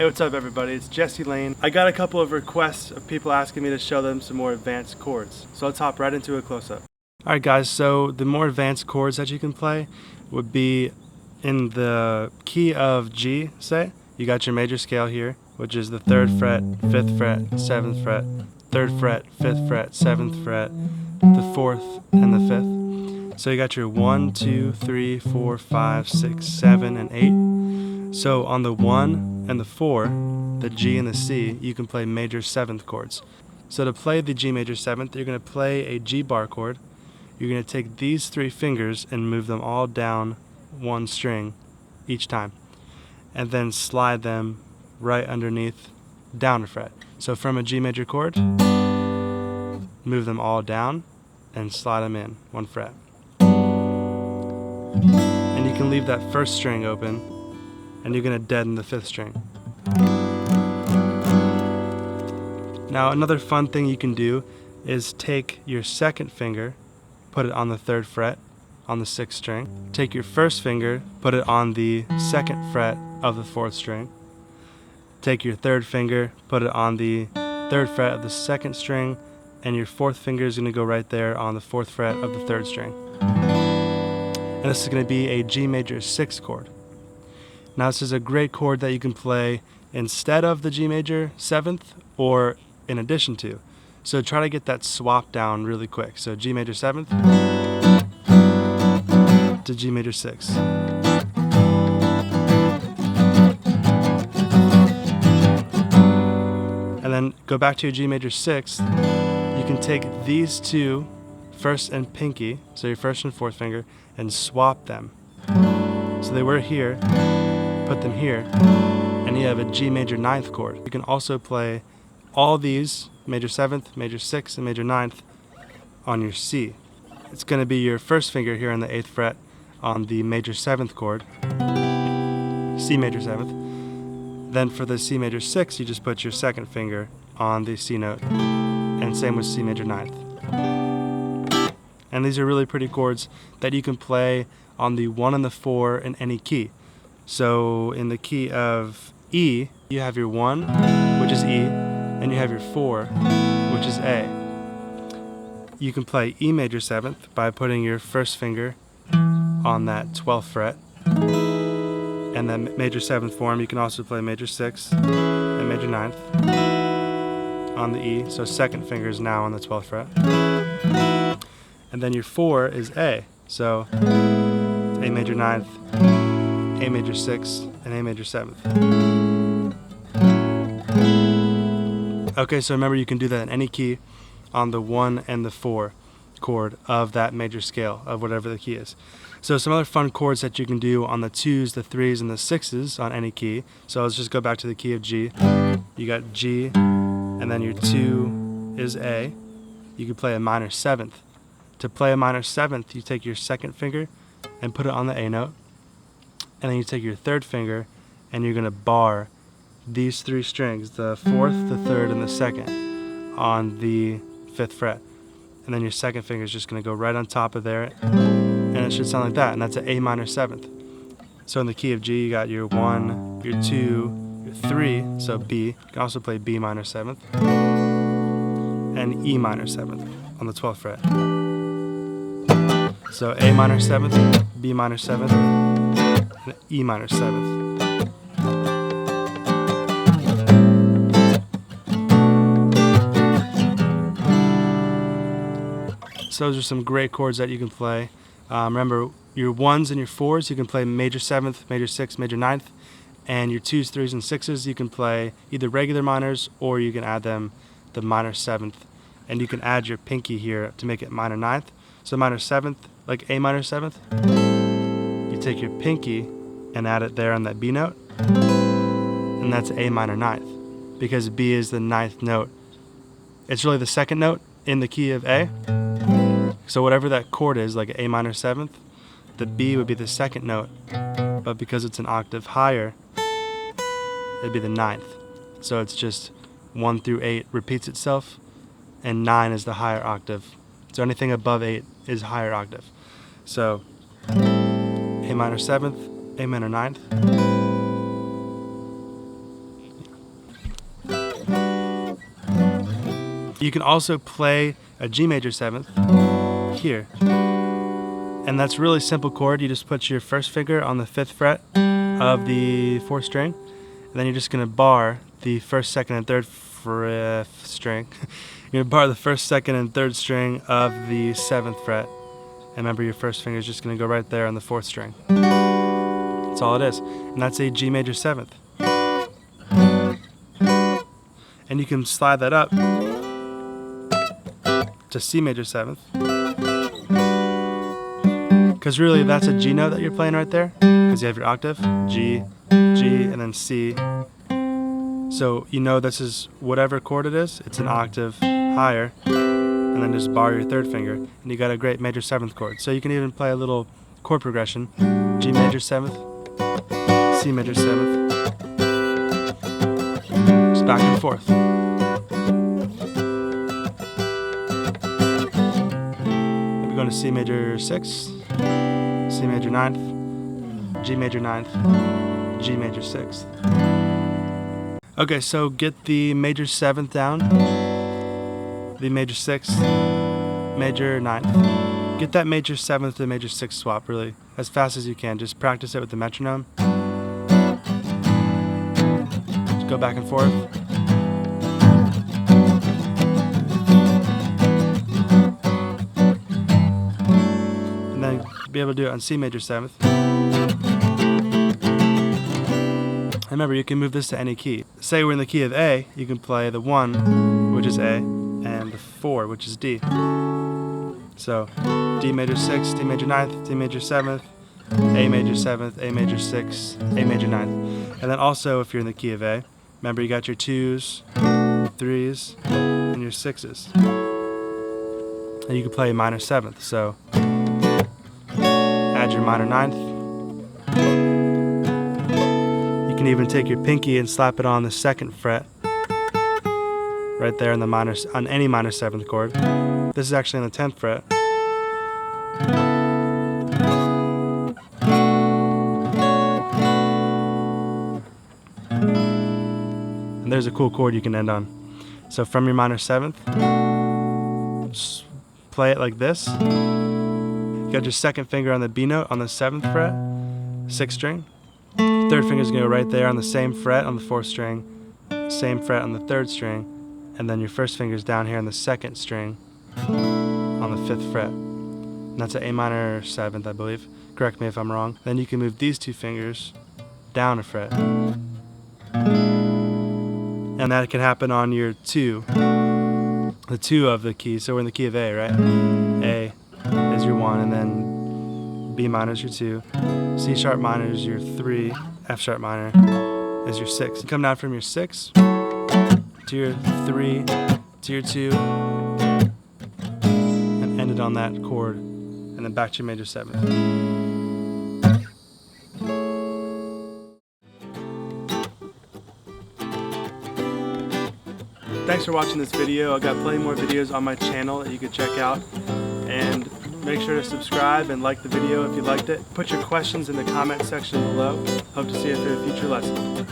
Hey, what's up everybody? It's Jesse Lane. I got a couple of requests of people asking me to show them some more advanced chords. So let's hop right into a close-up. Alright guys, so the more advanced chords that you can play would be in the key of G, say. You got your major scale here, which is the 3rd fret, 5th fret, 7th fret, 3rd fret, 5th fret, 7th fret, the 4th, and the 5th. So you got your 1, 2, 3, 4, 5, 6, 7, and 8. So on the 1 and the 4, the G and the C, you can play major 7th chords. So to play the G major 7th, you're going to play a G bar chord. You're going to take these 3 fingers and move them all down one string each time, and then slide them right underneath down a fret. So from a G major chord, move them all down and slide them in one fret. And you can leave that 1st string open, and you're going to deaden the 5th string. Now another fun thing you can do is take your 2nd finger, put it on the 3rd fret on the 6th string. Take your 1st finger, put it on the 2nd fret of the 4th string. Take your 3rd finger, put it on the 3rd fret of the 2nd string, and your 4th finger is going to go right there on the 4th fret of the 3rd string. And this is going to be a G major 6th chord. Now this is a great chord that you can play instead of the G major 7th or in addition to. So try to get that swap down really quick. So G major 7th to G major 6th. And then go back to your G major 6th. You can take these two, 1st and pinky, so your 1st and 4th finger, and swap them. So they were here, put them here, and you have a G major 9th chord. You can also play all these, major 7th, major 6th, and major 9th, on your C. It's going to be your 1st finger here on the 8th fret on the major 7th chord, C major 7th. Then for the C major 6th, you just put your 2nd finger on the C note, and same with C major 9th. And these are really pretty chords that you can play on the 1 and the 4 in any key. So in the key of E, you have your 1, which is E, and you have your 4, which is A. You can play E major 7th by putting your 1st finger on that 12th fret. And then major 7th form, you can also play major 6th and major 9th on the E. So 2nd finger is now on the 12th fret. And then your 4 is A. So A major 9th, A major 6th, and A major 7th. Okay, so remember you can do that in any key on the 1 and the 4 chord of that major scale of whatever the key is. So some other fun chords that you can do on the 2s, the 3s, and the 6s on any key. So let's just go back to the key of G. You got G, and then your 2 is A. You can play a minor 7th. To play a minor 7th, you take your 2nd finger and put it on the A note. And then you take your 3rd finger and you're going to bar these 3 strings, the 4th, the 3rd, and the 2nd, on the 5th fret. And then your 2nd finger is just going to go right on top of there, and it should sound like that, and that's an A minor 7th. So in the key of G, you got your 1, your 2, your 3, so B. You can also play B minor 7th, and E minor 7th on the 12th fret. So A minor 7th, B minor 7th, and E minor 7th. So those are some great chords that you can play. Remember, your 1s and your 4s, you can play major 7th, major 6th, major 9th. And your 2s, 3s, and 6s, you can play either regular minors, or you can add them the minor 7th. And you can add your pinky here to make it minor 9th. So minor 7th, like A minor 7th, you take your pinky and add it there on that B note. And that's A minor 9th, because B is the 9th note. It's really the 2nd note in the key of A. So whatever that chord is, like A minor 7th, the B would be the 2nd note, but because it's an octave higher, it'd be the 9th. So it's just 1 through 8 repeats itself, and 9 is the higher octave. So anything above 8 is higher octave. So A minor 7th, A minor 9th, You can also play a G major 7th here. And that's a really simple chord. You just put your first finger on the 5th fret of the 4th string, and then you're just going to bar the 1st, 2nd, and 3rd string. You're going to bar the 1st, 2nd, and 3rd string of the 7th fret. And remember, your first finger is just going to go right there on the 4th string. That's all it is. And that's a G major 7th. And you can slide that up to C major 7th. Because really that's a G note that you're playing right there. Because you have your octave, G, G, and then C. So you know this is whatever chord it is, it's an octave higher. And then just bar your 3rd finger, and you got a great major 7th chord. So you can even play a little chord progression. G major 7th, C major 7th. Just back and forth. Maybe going to C major 6, C major 9th, G major 9th, G major 6th. Okay, so get the major 7th down, the major 6th, major 9th. Get that major 7th to major 6th swap really as fast as you can. Just practice it with the metronome. Just go back and forth. And then be able to do it on C major 7th. Remember, you can move this to any key. Say we're in the key of A, you can play the 1, which is A, and the 4, which is D. So D major 6, D major 9th, D major 7th, A major 7th, A major 6th, A major 9th. And then also, if you're in the key of A, remember you got your 2s, your 3s, and your 6s. And you can play minor 7th. So add your minor 9th. You can even take your pinky and slap it on the 2nd fret, right there on the minor, on any minor 7th chord. This is actually on the 10th fret. And there's a cool chord you can end on. So from your minor 7th, play it like this. You got your 2nd finger on the B note on the 7th fret, 6th string. 3rd finger is going to go right there on the same fret on the 4th string, same fret on the 3rd string, and then your 1st finger is down here on the 2nd string on the 5th fret. And that's an A minor 7th, I believe. Correct me if I'm wrong. Then you can move these 2 fingers down a fret. And that can happen on your 2, the 2 of the key. So we're in the key of A, right? A is your 1, and then B minor is your 2, C sharp minor is your 3, F sharp minor is your 6. You come down from your 6 to your 3 to your 2 and end it on that chord, and then back to your major 7th. Thanks for watching this video. I've got plenty more videos on my channel that you can check out, and make sure to subscribe and like the video if you liked it. Put your questions in the comment section below. Hope to see you for a future lesson.